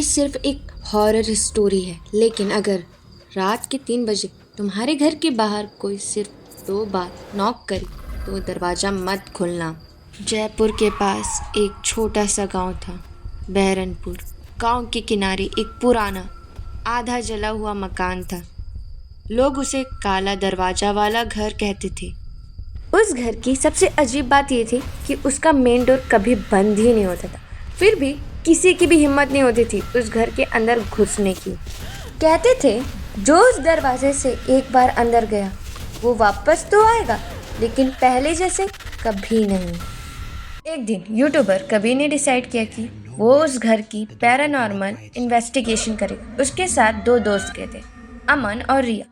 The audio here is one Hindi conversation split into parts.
सिर्फ एक हॉरर स्टोरी है, लेकिन अगर रात के 3 बजे तुम्हारे घर के बाहर कोई सिर्फ 2 बार नॉक करे तो दरवाज़ा मत खोलना। जयपुर के पास एक छोटा सा गांव था, बहरनपुर। गांव के किनारे एक पुराना आधा जला हुआ मकान था। लोग उसे काला दरवाजा वाला घर कहते थे। उस घर की सबसे अजीब बात ये थी कि उसका मेन डोर कभी बंद ही नहीं होता था। फिर भी किसी की भी हिम्मत नहीं होती थी उस घर के अंदर घुसने की। कहते थे जो उस दरवाजे से एक बार अंदर गया वो वापस तो आएगा, लेकिन पहले जैसे कभी नहीं। एक दिन यूट्यूबर कबीर ने डिसाइड किया कि वो उस घर की पैरानॉर्मल इन्वेस्टिगेशन करेगा। उसके साथ 2 दोस्त गए थे, अमन और रिया।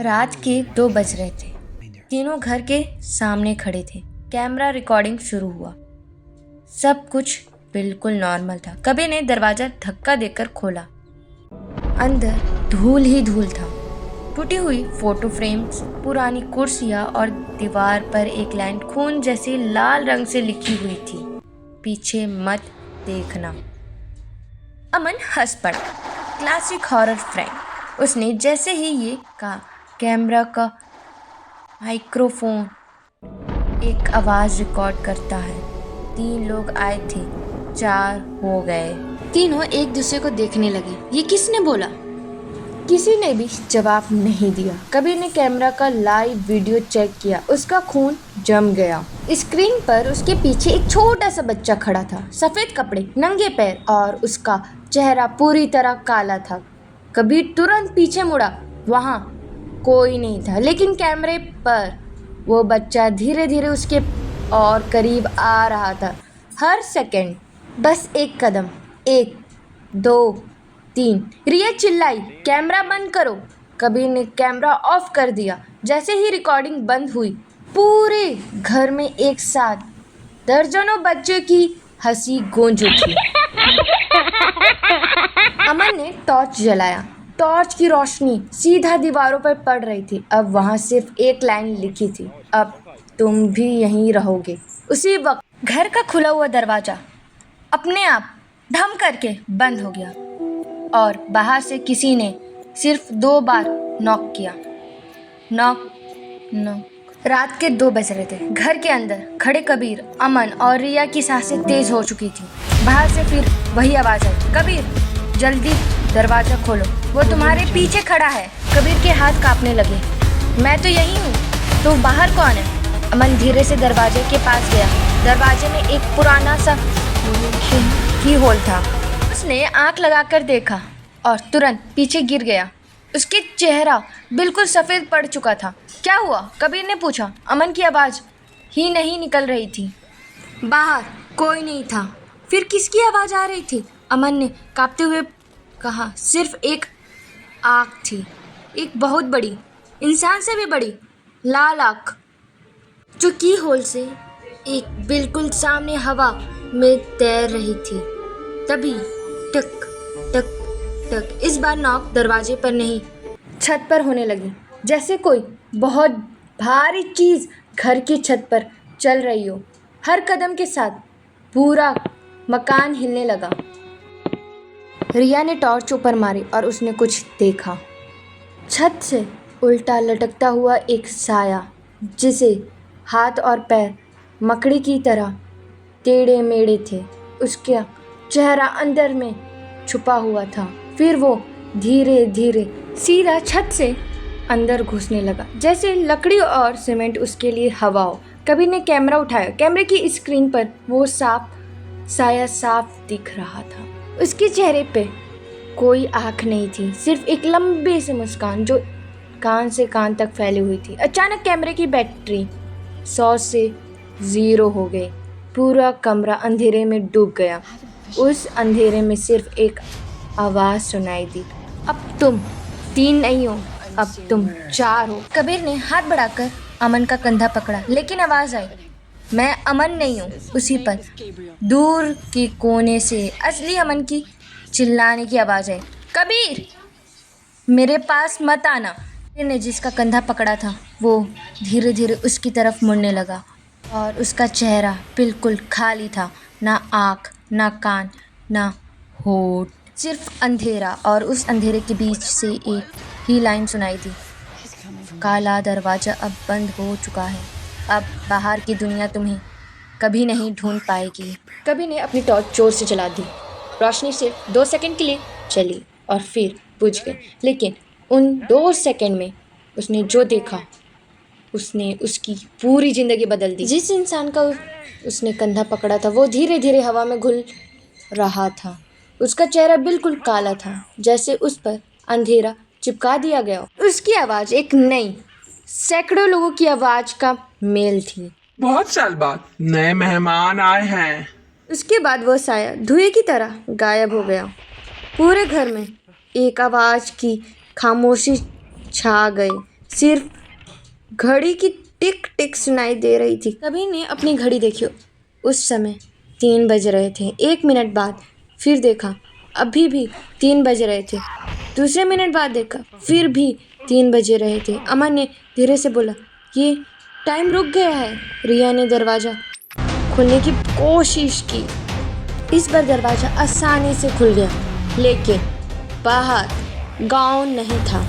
रात के 2 बज रहे थे। तीनों घर के सामने खड़े थे। कैमरा रिकॉर्डिंग शुरू हुआ। सब कुछ बिल्कुल नॉर्मल था। कबीर ने दरवाजा धक्का देकर खोला। अंदर धूल ही धूल था। टूटी हुई फोटो फ्रेम्स, पुरानी कुर्सियां और दीवार पर एक लाइन खून जैसी लाल रंग से लिखी हुई थी, पीछे मत देखना। अमन हंस पड़ा। Classic horror friend. उसने जैसे ही ये कहा, कैमरा का माइक्रोफोन एक आवाज रिकॉर्ड करता है। 3 लोग आए थे, 4 हो गए। तीनों एक दूसरे को देखने लगे। ये किसने बोला? किसी ने भी जवाब नहीं दिया। कबीर ने कैमरा का लाइव वीडियो चेक किया। उसका खून जम गया। स्क्रीन पर उसके पीछे एक छोटा सा बच्चा खड़ा था, सफेद कपड़े, नंगे पैर और उसका चेहरा पूरी तरह काला था। कबीर तुरंत पीछे मुड़ा। वहाँ कोई नहीं था, लेकिन कैमरे पर वो बच्चा धीरे धीरे उसके और करीब आ रहा था। हर सेकंड बस एक कदम, 1 2 3। रिया चिल्लाई, कैमरा बंद करो। कबीर ने कैमरा ऑफ कर दिया। जैसे ही रिकॉर्डिंग बंद हुई, पूरे घर में एक साथ दर्जनों बच्चों की हंसी गूंज उठी। अमन ने टॉर्च जलाया। टॉर्च की रोशनी सीधा दीवारों पर पड़ रही थी। अब वहां सिर्फ एक लाइन लिखी थी, अब तुम भी यहीं रहोगे। उसी वक्त घर का खुला हुआ दरवाजा अपने आप धम करके बंद हो गया और बाहर से किसी ने सिर्फ 2 बार नॉक किया। Knock knock. रात के 2 बज रहे थे। घर के अंदर खड़े कबीर, अमन और रिया की सांसें तेज हो चुकी थी। बाहर से फिर वही आवाज आई, कबीर जल्दी दरवाजा खोलो, वो तुम्हारे पीछे खड़ा है। कबीर के हाथ कांपने लगे। मैं तो यही हूँ, तो बाहर कौन है? अमन धीरे से दरवाजे के पास गया। दरवाजे में एक पुराना सा की होल था। उसने आंख लगाकर देखा और तुरंत पीछे गिर गया। उसके चेहरा बिल्कुल सफ़ेद पड़ चुका था। क्या हुआ? कबीर ने पूछा। अमन की आवाज़ ही नहीं निकल रही थी। बाहर कोई नहीं था। फिर किसकी आवाज़ आ रही थी? अमन ने कांपते हुए कहा, सिर्फ एक आँख थी, एक बहुत बड़ी, इंसान से भी बड़ी लाल आँख, जो की होल से एक बिल्कुल सामने हवा में तैर रही थी। तभी टक टक टक। इस बार नॉक दरवाजे पर नहीं, छत पर होने लगी, जैसे कोई बहुत भारी चीज़ घर की छत पर चल रही हो। हर कदम के साथ पूरा मकान हिलने लगा। रिया ने टॉर्च ऊपर मारी और उसने कुछ देखा। छत से उल्टा लटकता हुआ एक साया, जिसे हाथ और पैर मकड़ी की तरह टेढ़े मेढ़े थे। उसका चेहरा अंदर में छुपा हुआ था। फिर वो धीरे धीरे सीधा छत से अंदर घुसने लगा, जैसे लकड़ी और सीमेंट उसके लिए हवा हो। कबीर ने कैमरा उठाया। कैमरे की स्क्रीन पर वो साया साफ दिख रहा था। उसके चेहरे पे कोई आँख नहीं थी, सिर्फ एक लंबी सी मुस्कान जो कान से कान तक फैली हुई थी। अचानक कैमरे की बैटरी 100 से 0 हो गई। पूरा कमरा अंधेरे में डूब गया। उस अंधेरे में सिर्फ एक आवाज़ सुनाई दी, अब तुम 3 नहीं हो, अब तुम 4 हो। कबीर ने हाथ बढ़ाकर अमन का कंधा पकड़ा, लेकिन आवाज़ आई, मैं अमन नहीं हूँ। उसी पर दूर के कोने से असली अमन की चिल्लाने की आवाज़ आई, कबीर मेरे पास मत आना। ने जिसका कंधा पकड़ा था वो धीरे धीरे उसकी तरफ मुड़ने लगा और उसका चेहरा बिल्कुल खाली था, ना आँख, ना कान, ना होठ। सिर्फ अंधेरा, और उस अंधेरे के बीच से एक ही लाइन सुनाई दी, काला दरवाजा अब बंद हो चुका है, अब बाहर की दुनिया तुम्हें कभी नहीं ढूंढ पाएगी। कबीर ने अपनी टॉर्च जोर से जला दी। रोशनी सिर्फ 2 सेकंड के लिए चली और फिर बुझ गई, लेकिन उन 2 सेकंड में उसने जो देखा उसने उसकी पूरी ज़िंदगी बदल दी। जिस इंसान का उसने कंधा पकड़ा था वो धीरे धीरे हवा में घुल रहा था। उसका चेहरा बिल्कुल काला था, जैसे उस पर अंधेरा चिपका दिया गया हो। उसकी आवाज़ एक नई, सैकड़ों लोगों की आवाज़ का मेल थी। बहुत साल बाद नए मेहमान आए हैं। उसके बाद वो साया धुएं की तरह गायब हो गया। पूरे घर में एक आवाज़ की खामोशी छा गई। सिर्फ घड़ी की टिक टिक सुनाई दे रही थी। कबीर ने अपनी घड़ी देखी। उस समय 3 बज रहे थे। 1 मिनट बाद फिर देखा, अभी भी 3 बज रहे थे। दूसरे मिनट बाद देखा, फिर भी 3 बजे रहे थे। अमन ने धीरे से बोला, ये टाइम रुक गया है। रिया ने दरवाज़ा खोलने की कोशिश की। इस बार दरवाज़ा आसानी से खुल गया, लेकिन बाहर गांव नहीं था।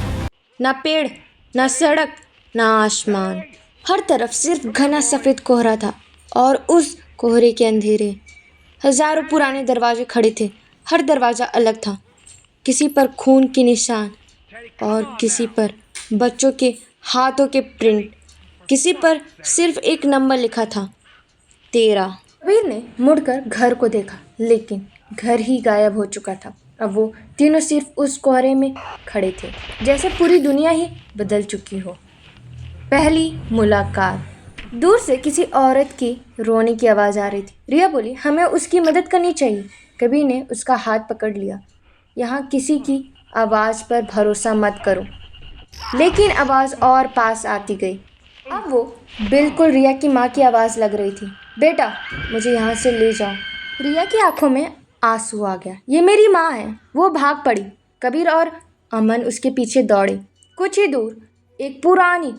ना पेड़, ना सड़क, ना आसमान। हर तरफ सिर्फ घना सफ़ेद कोहरा था, और उस कोहरे के अंधेरे हज़ारों पुराने दरवाजे खड़े थे। हर दरवाज़ा अलग था, किसी पर खून के निशान और किसी पर बच्चों के हाथों के प्रिंट। किसी पर सिर्फ एक नंबर लिखा था, 13। कबीर ने मुड़कर घर को देखा, लेकिन घर ही गायब हो चुका था। अब वो तीनों सिर्फ उस कोहरे में खड़े थे, जैसे पूरी दुनिया ही बदल चुकी हो। पहली मुलाकात। दूर से किसी औरत की रोने की आवाज़ आ रही थी। रिया बोली, हमें उसकी मदद करनी चाहिए। कबीर ने उसका हाथ पकड़ लिया। यहाँ किसी की आवाज़ पर भरोसा मत करो। लेकिन आवाज़ और पास आती गई। अब वो बिल्कुल रिया की माँ की आवाज़ लग रही थी। बेटा, मुझे यहाँ से ले जाओ। रिया की आंखों में आंसू आ गया। ये मेरी माँ है। वो भाग पड़ी। कबीर और अमन उसके पीछे दौड़े। कुछ ही दूर एक पुरानी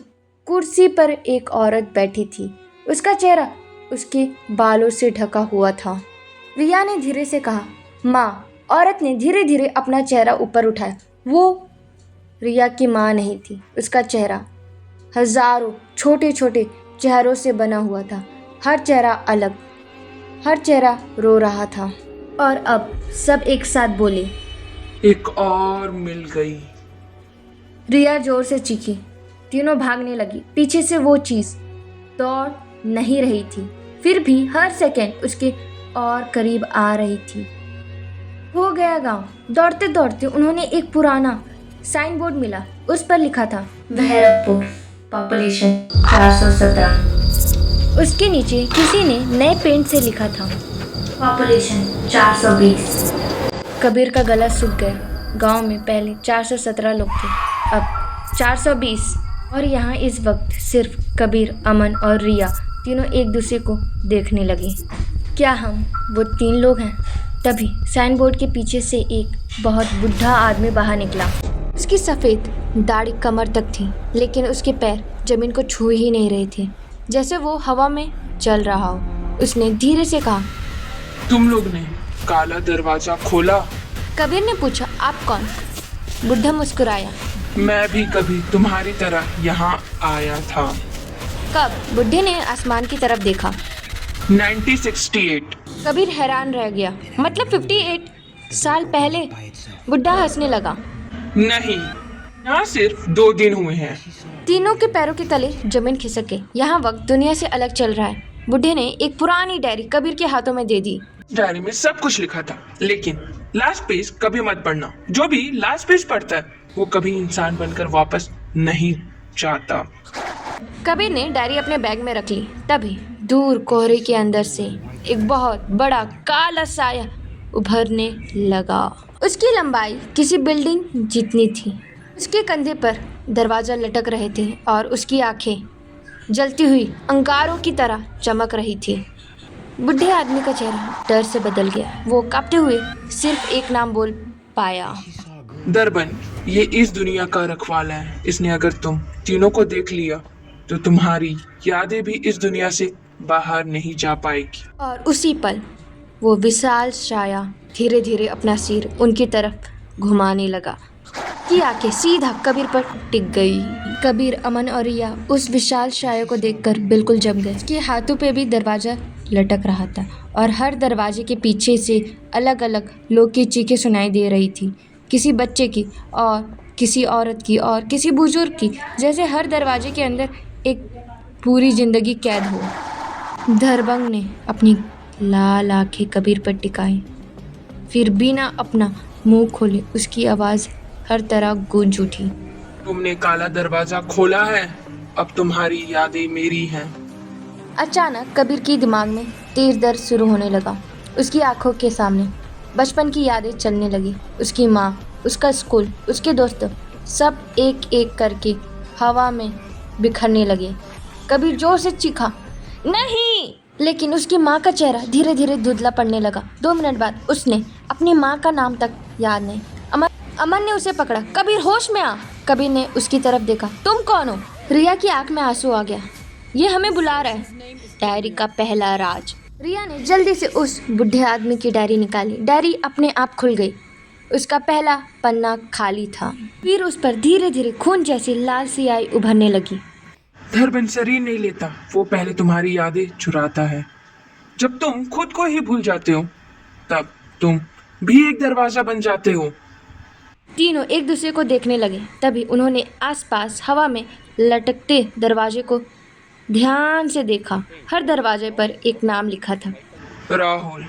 कुर्सी पर एक औरत बैठी थी। उसका चेहरा उसके बालों से ढका हुआ था। रिया ने धीरे से कहा, माँ। औरत ने धीरे धीरे अपना चेहरा ऊपर उठाया। वो रिया की माँ नहीं थी। उसका चेहरा हजारों छोटे छोटे चेहरों से बना हुआ था। हर चेहरा अलग, हर चेहरा रो रहा था। और अब सब एक साथ बोले, एक और मिल गई। रिया जोर से चीखी। तीनों भागने लगी। पीछे से वो चीज़ दौड़ नहीं रही थी, फिर भी हर सेकंड उसके और करीब आ रही थी। हो गया गांव। दौड़ते दौड़ते उन्होंने एक पुराना साइन बोर्ड मिला। उस पर लिखा था, भैरवपुर, पॉपुलेशन 417। उसके नीचे किसी ने नए पेंट से लिखा था, पॉपुलेशन 420। कबीर का गला सूख गया। गांव में पहले 417 लोग थे, अब 420। और यहाँ इस वक्त सिर्फ कबीर, अमन और रिया तीनों एक दूसरे को देखने लगे। क्या हम वो 3 लोग हैं? तभी साइन बोर्ड के पीछे से एक बहुत बुढ़ा आदमी बाहर निकला। उसकी सफ़ेद दाढ़ी कमर तक थी, लेकिन उसके पैर जमीन को छू ही नहीं रहे थे, जैसे वो हवा में चल रहा हो। उसने धीरे से कहा, तुम लोग ने काला दरवाजा खोला? कबीर ने पूछा, आप कौन? बुढ़ा मुस्कुराया, मैं भी कभी तुम्हारी तरह यहाँ आया था। कब? बुढ़े ने आसमान की तरफ देखा। 1968। कबीर हैरान रह गया। मतलब 58 साल पहले? बुढ़ा हंसने लगा। नहीं, यहाँ सिर्फ 2 दिन हुए हैं। तीनों के पैरों के तले जमीन खिसक गई। यहाँ वक्त दुनिया से अलग चल रहा है। बुढ़े ने एक पुरानी डायरी कबीर के हाथों में दे दी। डायरी में सब कुछ लिखा था, लेकिन लास्ट पेज कभी मत पढ़ना। जो भी लास्ट पेज पढ़ता है वो कभी इंसान बनकर वापस नहीं जाता। कबीर ने डायरी अपने बैग में रख ली। तभी दूर कोहरे के अंदर से एक बहुत बड़ा काला साया उभरने लगा। उसकी लंबाई किसी बिल्डिंग जितनी थी। उसके कंधे पर दरवाज़ा लटक रहे थे और उसकी आंखें जलती हुई अंगारों की तरह चमक रही थी। बुढ़े आदमी का चेहरा डर से बदल गया। वो कांपते हुए सिर्फ एक नाम बोल पाया, दरबन। ये इस दुनिया का रखवाला है। इसने अगर तुम तीनों को देख लिया तो तुम्हारी यादें भी इस दुनिया से बाहर नहीं जा पाएगी। और उसी पल वो विशाल साया धीरे धीरे अपना सिर उनकी तरफ घुमाने लगा की आंखें सीधा कबीर पर टिक गई। कबीर, अमन और रिया उस विशाल साया को देखकर बिल्कुल जम गए। उसके हाथों पे भी दरवाजा लटक रहा था और हर दरवाजे के पीछे से अलग अलग लोग की चीखें सुनाई दे रही थी, किसी बच्चे की और किसी औरत की और किसी बुजुर्ग की, जैसे हर दरवाजे के अंदर एक पूरी जिंदगी कैद हो। धरबंग ने अपनी लाल आंखें कबीर पर टिकाई, फिर बिना अपना मुंह खोले उसकी आवाज हर तरह गूंज उठी। तुमने काला दरवाजा खोला है, अब तुम्हारी यादें मेरी हैं। अचानक कबीर की दिमाग में तेज दर्द शुरू होने लगा। उसकी आंखों के सामने बचपन की यादें चलने लगी। उसकी माँ, उसका स्कूल, उसके दोस्त, सब एक एक करके हवा में बिखरने लगे। कबीर जोर से चीखा, नहीं! लेकिन उसकी माँ का चेहरा धीरे धीरे धुंधला पड़ने लगा। 2 मिनट बाद उसने अपनी माँ का नाम तक याद नहीं। अमन ने उसे पकड़ा, कबीर होश में आ। कबीर ने उसकी तरफ देखा, तुम कौन हो? रिया की आंख में आंसू आ गया। ये हमें बुला रहा है। डायरी का पहला राज। रिया ने जल्दी से उस बुढ़े आदमी की डायरी निकाली। डायरी अपने आप खुल गई। उसका पहला पन्ना खाली था। फिर उस पर धीरे धीरे खून जैसी लाल सियाही उभरने लगी। धरबंग शरीर नहीं लेता, वो पहले तुम्हारी यादें चुराता है। जब तुम खुद को ही भूल जाते हो तब तुम भी एक दरवाजा बन जाते हो। तीनों एक दूसरे को देखने लगे। तभी उन्होंने आसपास हवा में लटकते दरवाजे को ध्यान से देखा। हर दरवाजे पर एक नाम लिखा था। राहुल,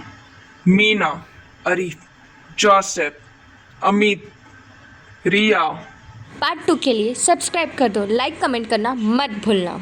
मीना, अरीफ, जोसेफ, अमित, रिया। पार्ट 2 के लिए सब्सक्राइब कर दो, लाइक कमेंट करना मत भूलना।